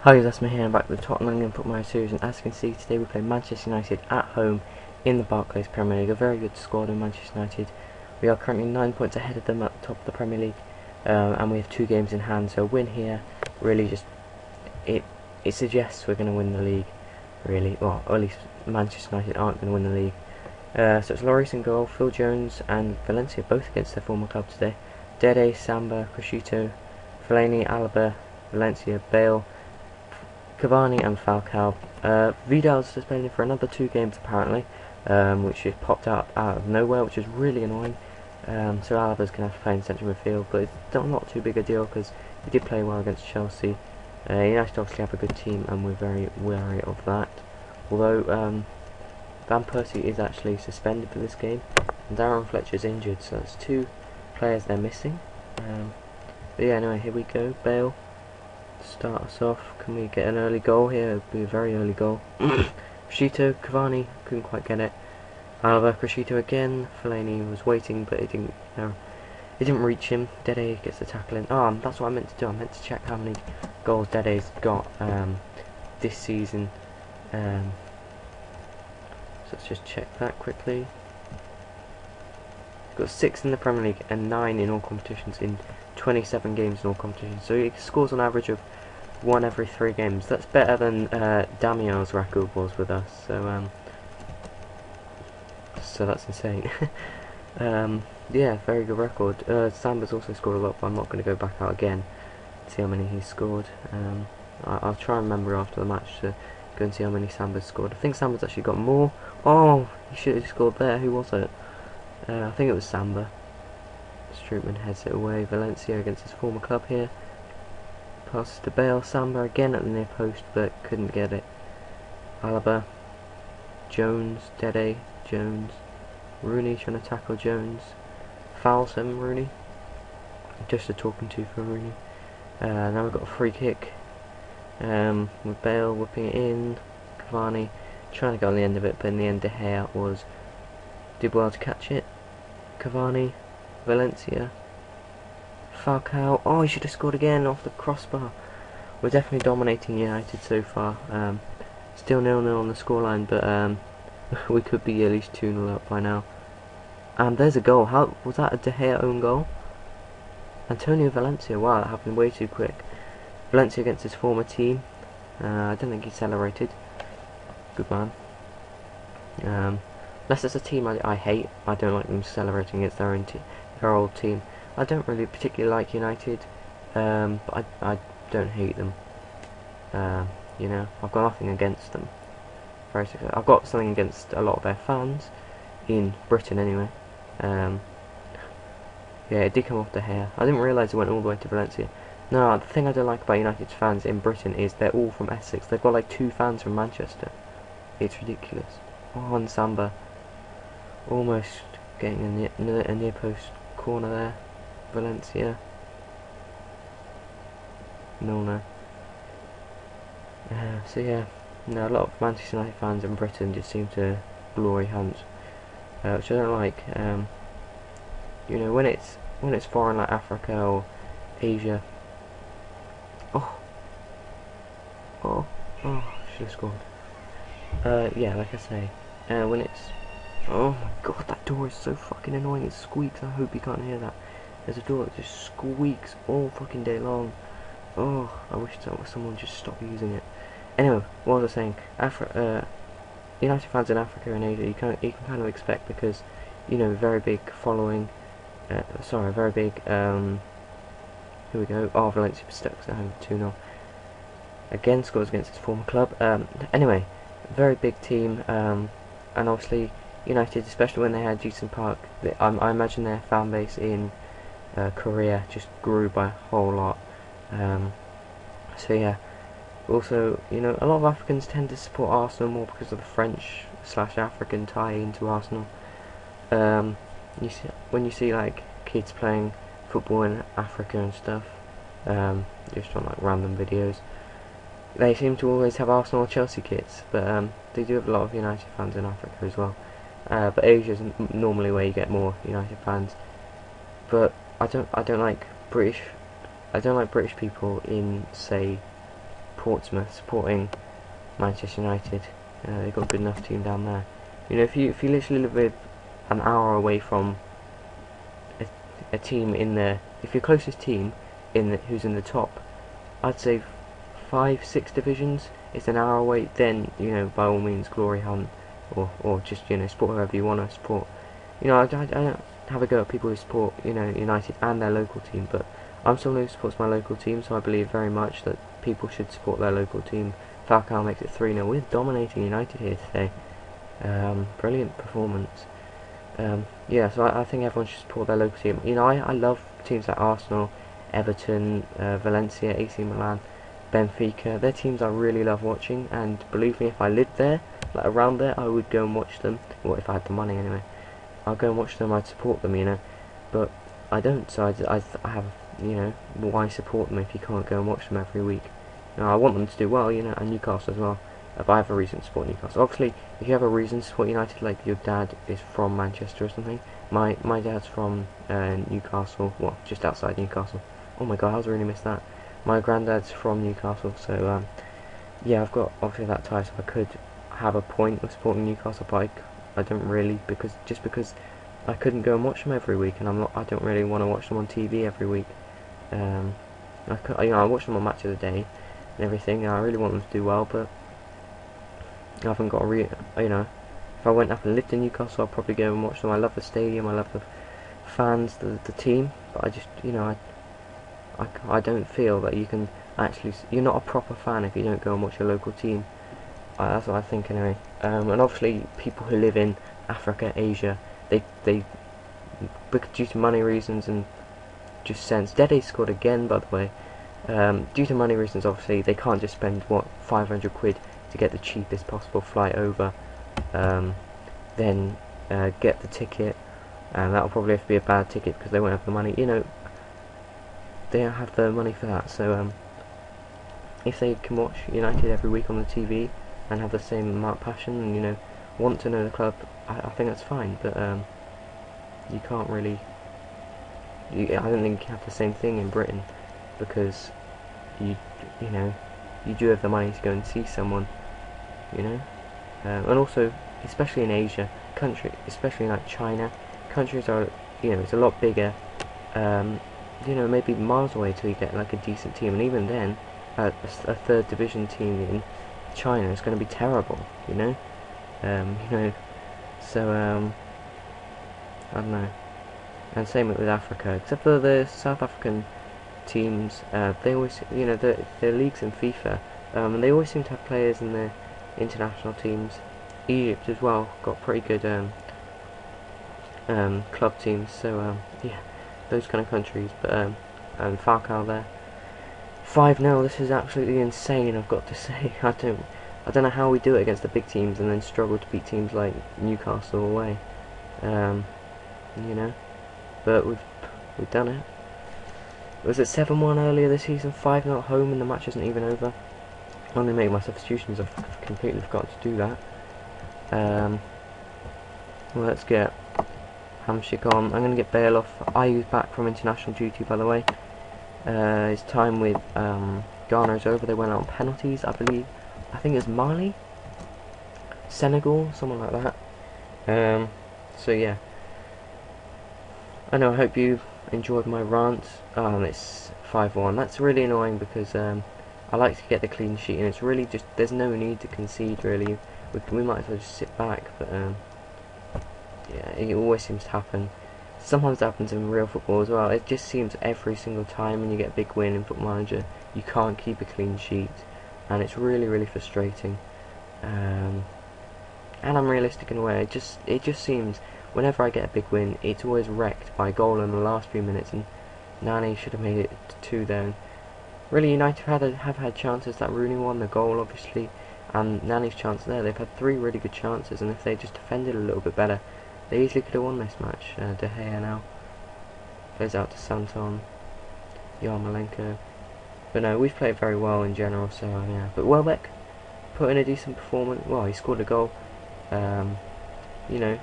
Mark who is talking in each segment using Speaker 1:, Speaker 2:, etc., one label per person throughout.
Speaker 1: Hi guys, that's me here. I'm back with the Tottenham England Football Series, and as you can see, today we play Manchester United at home in the Barclays Premier League. A very good squad in Manchester United. We are currently 9 points ahead of them at the top of the Premier League, and we have 2 games in hand. So a win here really just it suggests we're going to win the league. Really, well, or at least Manchester United aren't going to win the league. So it's Lloris in goal, Phil Jones and Valencia both against their former club today. Dede, Samba, Crescito, Fellaini, Alaba, Valencia, Bale, Cavani and Falcao. Vidal's suspended for another 2 games apparently, which has popped out of nowhere, which is really annoying. So Alaba's going to have to play in central midfield, but it's not too big a deal because he did play well against Chelsea. United obviously have a good team, and we're very wary of that. Although Van Persie is actually suspended for this game, and Darren Fletcher's injured, so there's 2 players they're missing. But yeah, anyway, here we go. Bale. Start us off. Can we get an early goal here? It would be a very early goal. Crescito, Cavani couldn't quite get it. Alaba, Crescito again. Fellaini was waiting, but it didn't reach him. Dede gets the tackle in. Oh, that's what I meant to do. I meant to check how many goals Dede's got this season. So let's just check that quickly. He's got 6 in the Premier League and 9 in all competitions in 27 games in all competitions. So he scores on average of 1 every 3 games. That's better than Damian's record was with us. So that's insane. Yeah, very good record. Samba's also scored a lot, but I'm not going to go back out again to see how many he's scored. I'll try and remember after the match to go and see how many Samba's scored. I think Samba's actually got more. Oh, he should have scored there. Who was it? I think it was Samba. Strootman heads it away. Valencia against his former club here. Passes to Bale. Samba again at the near post, but couldn't get it. Alaba. Jones. Dede. Jones. Rooney trying to tackle Jones. Fouls him, Rooney. Just a talking to for Rooney. Now we've got a free kick. With Bale whipping it in. Cavani trying to get on the end of it, but in the end De Gea did well to catch it. Cavani. Valencia. Falcao. Oh, he should have scored again off the crossbar. We're definitely dominating United so far. Still 0-0 on the scoreline, but we could be at least 2-0 up by now. And there's a goal. How was that? A De Gea own goal? Antonio Valencia. Wow, that happened way too quick. Valencia against his former team. I don't think he celebrated. Good man. Unless it's a team I hate, I don't like them celebrating against their own their old team. I don't really particularly like United, but I don't hate them. You know, I've got nothing against them. I've got something against a lot of their fans in Britain anyway. Yeah, it did come off the hair. I didn't realise it went all the way to Valencia. No, the thing I don't like about United's fans in Britain is they're all from Essex. They've got like 2 fans from Manchester. It's ridiculous. Oh, and Samba almost getting a near post corner there. Valencia. No. So yeah, no, a lot of Manchester United fans in Britain just seem to glory hunt, which I don't like. You know, when it's foreign like Africa or Asia. Oh, should have scored. Yeah, like I say, when it's... Oh my god, that door is so fucking annoying. It squeaks. I hope you can't hear that. There's a door that just squeaks all fucking day long. Oh, I wish someone would just stop using it. Anyway, what was I saying? United fans in Africa and Asia, you can kind of expect, because, you know, very big following. Very big. Here we go. Oh, Valencia stuck at home 2-0. Again, scores against his former club. Anyway, very big team. And obviously, United, especially when they had Jason Park, I imagine their fan base in Korea just grew by a whole lot. So yeah. Also, you know, a lot of Africans tend to support Arsenal more because of the French/African tie into Arsenal. When you see like kids playing football in Africa and stuff, just on like random videos, they seem to always have Arsenal or Chelsea kits, but they do have a lot of United fans in Africa as well. But Asia is normally where you get more United fans. But I don't like British people in, say, Portsmouth supporting Manchester United. They've got a good enough team down there. You know, if you literally live an hour away from a team in the, if your closest team who's in the top, I'd say 5-6 divisions is an hour away, then, you know, by all means glory hunt, or just, you know, support whoever you want to support. You know, I don't have a go at people who support, you know, United and their local team, but I'm someone who supports my local team, so I believe very much that people should support their local team. Falcao makes it 3-0. We're dominating United here today. Brilliant performance. Yeah, so I think everyone should support their local team. You know, I love teams like Arsenal, Everton, Valencia, AC Milan, Benfica. They're teams I really love watching, and believe me, if I lived there, like around there, I would go and watch them. Well, if I had the money anyway, I'd go and watch them, I'd support them, you know. But I don't, so I have, you know, why support them if you can't go and watch them every week? Now, I want them to do well, you know, and Newcastle as well. But I have a reason to support Newcastle. Obviously, if you have a reason to support United, like your dad is from Manchester or something. My dad's from Newcastle, well, just outside Newcastle. Oh my god, I was really missed that. My granddad's from Newcastle, so yeah, I've got obviously that tie, so I could have a point of supporting Newcastle, but I don't really, because I couldn't go and watch them every week, and I don't really want to watch them on TV every week. I watch them on Match of the Day and everything, and I really want them to do well, but I haven't got you know, if I went up and lived in Newcastle, I'd probably go and watch them. I love the stadium, I love the fans, the team, but I just, you know, I don't feel that you can actually, you're not a proper fan if you don't go and watch your local team. That's what I think anyway. And obviously people who live in Africa, Asia, they due to money reasons and just sense, Dede scored again, by the way. Due to money reasons, obviously they can't just spend what, 500 quid to get the cheapest possible flight over, then get the ticket, and that'll probably have to be a bad ticket because they won't have the money, you know, they don't have the money for that. So if they can watch United every week on the TV and have the same amount of passion and, you know, want to know the club, I think that's fine, but you can't really, I don't think you have the same thing in Britain, because you know, you do have the money to go and see someone, you know. And also, especially in Asia, especially like China, countries are, you know, it's a lot bigger, you know, maybe miles away till you get like a decent team, and even then, a third division team in China is going to be terrible, you know. You know, so I don't know. And same with Africa, except for the South African teams, they always, you know, their leagues in FIFA, and they always seem to have players in their international teams. Egypt as well got pretty good club teams, so yeah, those kind of countries. But and Falcao there, 5-0. This is absolutely insane, I've got to say. I don't know how we do it against the big teams and then struggle to beat teams like Newcastle away. You know, but we've done it. Was it 7-1 earlier this season, 5-0 at home, and the match isn't even over? I only made my substitutions, I've completely forgot to do that. Well, let's get Hamsik on. I'm going to get Bale off. Ayu's back from international duty, by the way. His time with Ghana is over. They went out on penalties, I believe. I think it's Mali? Senegal? Someone like that. So yeah. I know, I hope you enjoyed my rant. It's 5-1. That's really annoying because I like to get the clean sheet, and it's really just, there's no need to concede really. We might as well just sit back, but yeah, it always seems to happen. Sometimes it happens in real football as well. It just seems every single time when you get a big win in Football Manager, you can't keep a clean sheet, and it's really, really frustrating. And I'm realistic in a way. It just seems whenever I get a big win, it's always wrecked by a goal in the last few minutes, and Nani should have made it 2 then. Really, United have had chances. That Rooney one, the goal obviously, and Nani's chance there. They've had 3 really good chances, and if they just defended a little bit better, they easily could have won this match. De Gea now plays out to Santon, Yarmolenko. But no, we've played very well in general, so yeah. But Welbeck put in a decent performance. Well, he scored a goal. You know,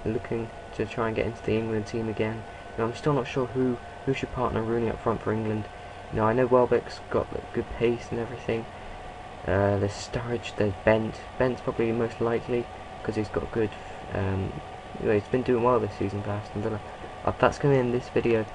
Speaker 1: looking to try and get into the England team again. You know, I'm still not sure who should partner Rooney up front for England. You know, I know Welbeck's got good pace and everything, There's Sturridge, there's Bent. Bent's probably most likely because he's got good. He's been doing well this season for Aston Villa. That's going to end this video.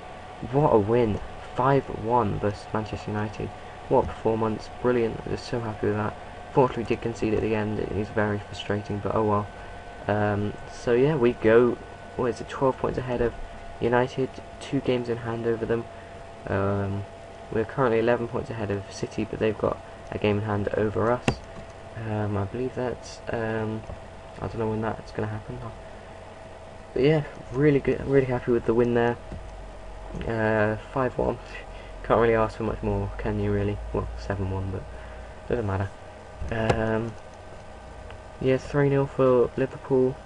Speaker 1: What a win! 5-1 versus Manchester United. What a performance! Brilliant. I'm just so happy with that. Fortunately, we did concede at the end. It is very frustrating, but oh well. So yeah, we go. What is it? 12 points ahead of United. 2 games in hand over them. We're currently 11 points ahead of City, but they've got a game in hand over us. I believe that's. I don't know when that's going to happen. But yeah, really good. Really happy with the win there. 5-1. Can't really ask for much more, can you? Really? Well, 7-1, but doesn't matter. Yeah, 3-0 for Liverpool.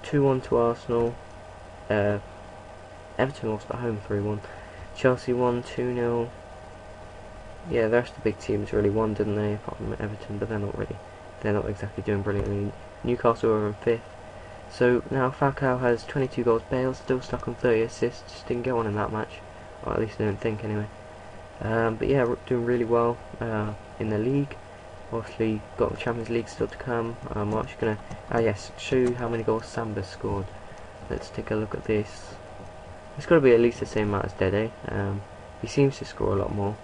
Speaker 1: 2-1 to Arsenal. Everton lost at home 3-1. Chelsea won 2-0. Yeah, the rest of the big teams really won, didn't they? Apart from Everton, but they're not exactly doing brilliantly. Newcastle are in 5th. So now Falcao has 22 goals. Bale's still stuck on 30 assists. Just didn't get one in that match, or at least I don't think anyway. But yeah, we're doing really well in the league. Obviously, got the Champions League still to come. I'm actually gonna show you how many goals Samba scored. Let's take a look at this. It's got to be at least the same amount as Dede. He seems to score a lot more.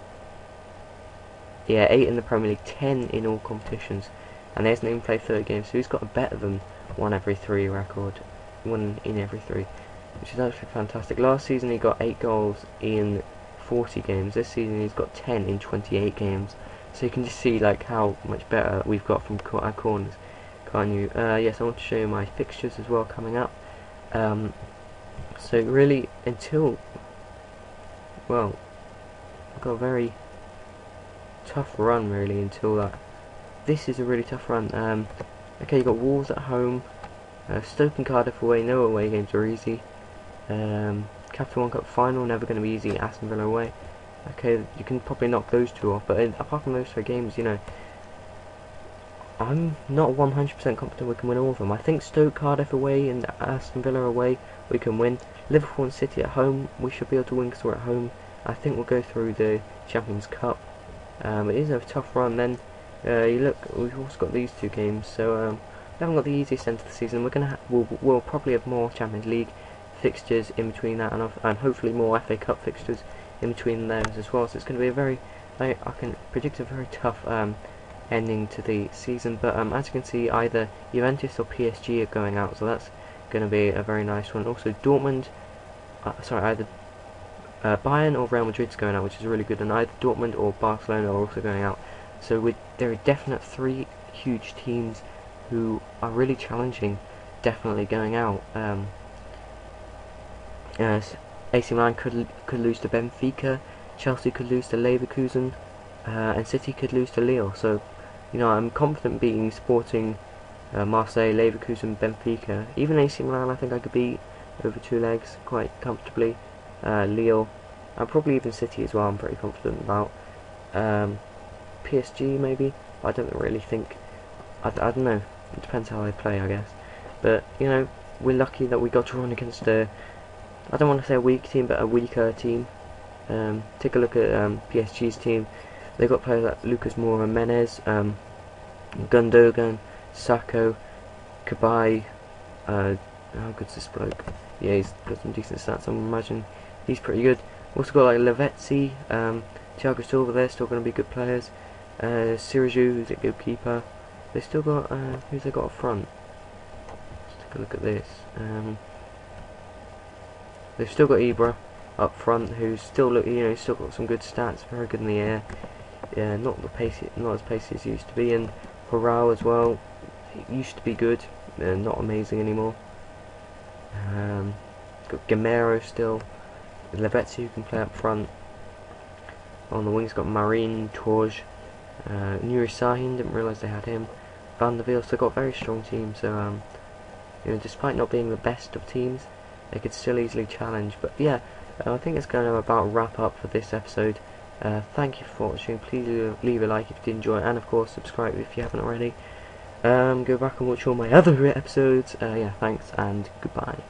Speaker 1: Yeah, 8 in the Premier League, 10 in all competitions, and he hasn't even played 30 games, so he's got a better than 1 every 3 record. 1 in every 3, which is actually fantastic. Last season he got 8 goals in 40 games. This season he's got 10 in 28 games. So you can just see like how much better we've got from our corners, can't you? Yes, I want to show you my fixtures as well coming up. So really, until, well, I've got a very tough run really until that. This is a really tough run. Okay, you got Wolves at home, Stoke and Cardiff away. No away games are easy. Capital One Cup final, never going to be easy. Aston Villa away. Okay, you can probably knock those 2 off, but apart from those 3 games, you know, I'm not 100% confident we can win all of them. I think Stoke, Cardiff away and Aston Villa away we can win. Liverpool and City at home we should be able to win because we're at home. I think we'll go through the Champions Cup. It is a tough run. Then you look, we've also got these 2 games, so we haven't got the easiest end of the season. We'll probably have more Champions League fixtures in between that, and hopefully more FA Cup fixtures in between those as well. So it's going to be a very, I can predict a very tough ending to the season. But as you can see, either Juventus or PSG are going out, so that's going to be a very nice one. Also Dortmund, either Bayern or Real Madrid's going out, which is really good, and either Dortmund or Barcelona are also going out. So there are definite 3 huge teams who are really challenging, definitely going out. AC Milan could lose to Benfica, Chelsea could lose to Leverkusen, and City could lose to Lille. So, you know, I'm confident beating Sporting, Marseille, Leverkusen, Benfica. Even AC Milan I think I could beat over 2 legs quite comfortably. Lille, and probably even City as well I'm pretty confident about. PSG maybe, I don't really think, I don't know, it depends how they play I guess. But, you know, we're lucky that we got drawn against I don't want to say a weak team, but a weaker team. Take a look at PSG's team. They've got players like Lucas Moura, Menez, Gundogan, Sacco, Kabay. How good's this bloke? Yeah, he's got some decent stats. I imagine he's pretty good. Also got like Lavezzi, Thiago Silva. They're still going to be good players. Siraju, who's a good keeper. They still got who's they got up front? Let's take a look at this. They've still got Ibra up front, who's still still got some good stats, very good in the air. Yeah, not as pacey as he used to be. And Corral as well, he used to be good, not amazing anymore. Got Gamero still, Lavezzi who can play up front. On the wings got Marine, Torj, Nuri Sahin, didn't realise they had him. Van der Wiel, so got a very strong team. So despite not being the best of teams, they could still easily challenge. But yeah, I think it's going to about wrap up for this episode. Thank you for watching. Please leave a like if you did enjoy it, and of course subscribe if you haven't already. Go back and watch all my other episodes. Yeah, thanks and goodbye.